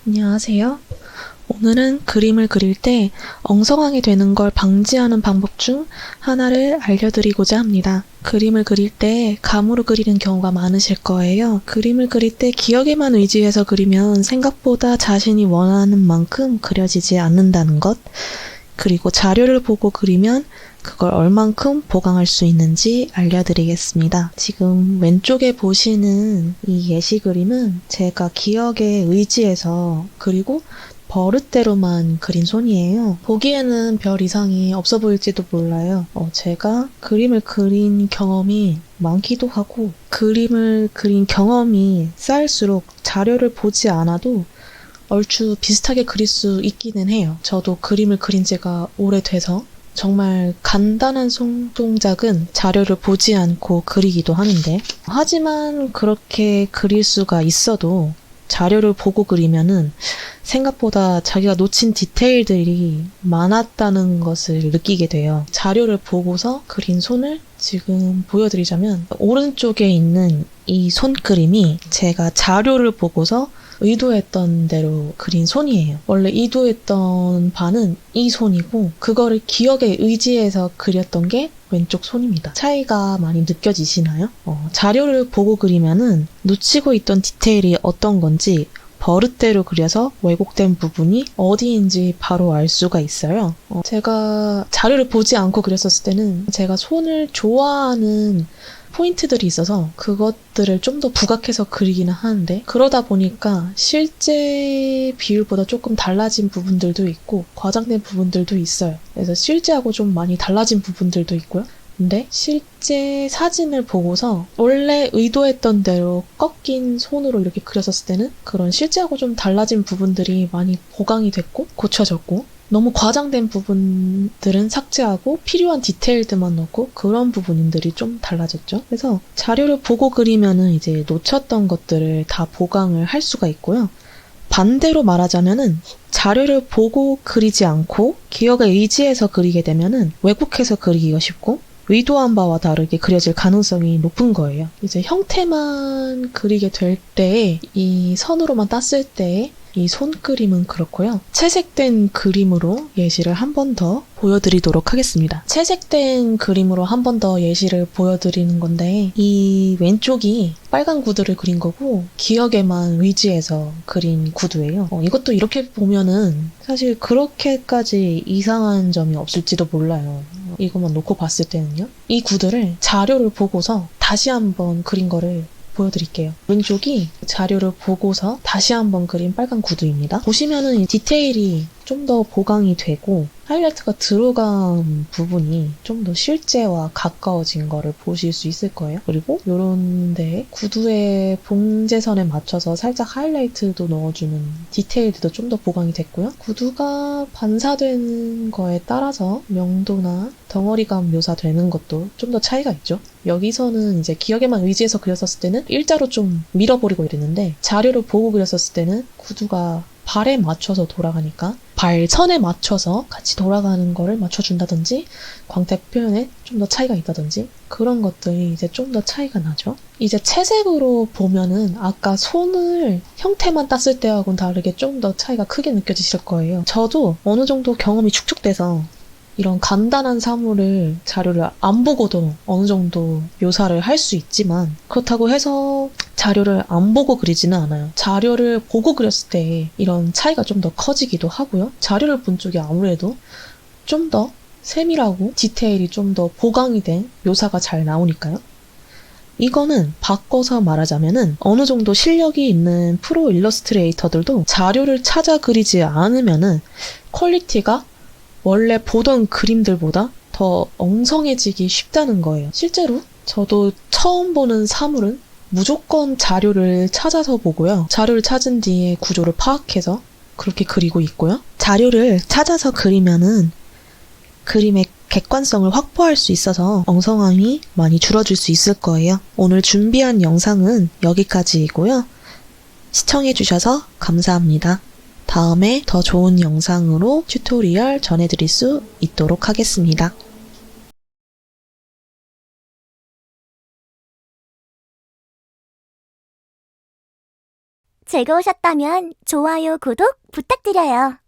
안녕하세요. 오늘은 그림을 그릴 때 엉성하게 되는 걸 방지하는 방법 중 하나를 알려드리고자 합니다. 그림을 그릴 때 감으로 그리는 경우가 많으실 거예요. 그림을 그릴 때 기억에만 의지해서 그리면 생각보다 자신이 원하는 만큼 그려지지 않는다는 것, 그리고 자료를 보고 그리면 그걸 얼만큼 보강할 수 있는지 알려드리겠습니다. 지금 왼쪽에 보시는 이 예시 그림은 제가 기억에 의지해서 그리고 버릇대로만 그린 손이에요. 보기에는 별 이상이 없어 보일지도 몰라요. 제가 그림을 그린 경험이 많기도 하고 그림을 그린 경험이 쌓일수록 자료를 보지 않아도 얼추 비슷하게 그릴 수 있기는 해요. 저도 그림을 그린 지가 오래돼서 정말 간단한 손동작은 자료를 보지 않고 그리기도 하는데, 하지만 그렇게 그릴 수가 있어도 자료를 보고 그리면은 생각보다 자기가 놓친 디테일들이 많았다는 것을 느끼게 돼요. 자료를 보고서 그린 손을 지금 보여드리자면, 오른쪽에 있는 이 손그림이 제가 자료를 보고서 의도했던 대로 그린 손이에요. 원래 의도했던 바는 이 손이고 그거를 기억에 의지해서 그렸던 게 왼쪽 손입니다. 차이가 많이 느껴지시나요? 자료를 보고 그리면은 놓치고 있던 디테일이 어떤 건지 버릇대로 그려서 왜곡된 부분이 어디인지 바로 알 수가 있어요. 제가 자료를 보지 않고 그렸었을 때는 제가 손을 좋아하는 포인트들이 있어서 그것들을 좀 더 부각해서 그리기는 하는데, 그러다 보니까 실제 비율보다 조금 달라진 부분들도 있고 과장된 부분들도 있어요. 그래서 실제하고 좀 많이 달라진 부분들도 있고요. 근데 실제 사진을 보고서 원래 의도했던 대로 꺾인 손으로 이렇게 그렸었을 때는 그런 실제하고 좀 달라진 부분들이 많이 보강이 됐고 고쳐졌고, 너무 과장된 부분들은 삭제하고 필요한 디테일들만 넣고 그런 부분들이 좀 달라졌죠. 그래서 자료를 보고 그리면은 이제 놓쳤던 것들을 다 보강을 할 수가 있고요. 반대로 말하자면은 자료를 보고 그리지 않고 기억에 의지해서 그리게 되면은 왜곡해서 그리기가 쉽고 의도한 바와 다르게 그려질 가능성이 높은 거예요. 이제 형태만 그리게 될 때에 이 선으로만 땄을 때에 이 손그림은 그렇고요. 채색된 그림으로 예시를 한 번 더 보여드리도록 하겠습니다. 채색된 그림으로 한 번 더 예시를 보여드리는 건데, 이 왼쪽이 빨간 구두를 그린 거고 기억에만 의지해서 그린 구두예요. 이것도 이렇게 보면은 사실 그렇게까지 이상한 점이 없을지도 몰라요. 이것만 놓고 봤을 때는요. 이 구두를 자료를 보고서 다시 한번 그린 거를 보여드릴게요. 왼쪽이 자료를 보고서 다시 한번 그린 빨간 구두입니다. 보시면은 이 디테일이 좀 더 보강이 되고 하이라이트가 들어간 부분이 좀 더 실제와 가까워진 거를 보실 수 있을 거예요. 그리고 요런 데 구두의 봉제선에 맞춰서 살짝 하이라이트도 넣어주는 디테일들도 좀 더 보강이 됐고요. 구두가 반사되는 거에 따라서 명도나 덩어리감 묘사되는 것도 좀 더 차이가 있죠. 여기서는 이제 기억에만 의지해서 그렸었을 때는 일자로 좀 밀어버리고 이랬는데, 자료를 보고 그렸었을 때는 구두가 발에 맞춰서 돌아가니까 발선에 맞춰서 같이 돌아가는 거를 맞춰준다든지 광택 표현에 좀 더 차이가 있다든지 그런 것들이 이제 좀 더 차이가 나죠. 이제 채색으로 보면은 아까 손을 형태만 땄을 때하고는 다르게 좀 더 차이가 크게 느껴지실 거예요. 저도 어느 정도 경험이 축적돼서 이런 간단한 사물을 자료를 안 보고도 어느 정도 묘사를 할 수 있지만, 그렇다고 해서 자료를 안 보고 그리지는 않아요. 자료를 보고 그렸을 때 이런 차이가 좀 더 커지기도 하고요. 자료를 본 쪽이 아무래도 좀 더 세밀하고 디테일이 좀 더 보강이 된 묘사가 잘 나오니까요. 이거는 바꿔서 말하자면은 어느 정도 실력이 있는 프로 일러스트레이터들도 자료를 찾아 그리지 않으면은 퀄리티가 원래 보던 그림들보다 더 엉성해지기 쉽다는 거예요. 실제로 저도 처음 보는 사물은 무조건 자료를 찾아서 보고요. 자료를 찾은 뒤에 구조를 파악해서 그렇게 그리고 있고요. 자료를 찾아서 그리면은 그림의 객관성을 확보할 수 있어서 엉성함이 많이 줄어들 수 있을 거예요. 오늘 준비한 영상은 여기까지이고요. 시청해주셔서 감사합니다. 다음에 더 좋은 영상으로 튜토리얼 전해드릴 수 있도록 하겠습니다. 즐거우셨다면 좋아요, 구독 부탁드려요.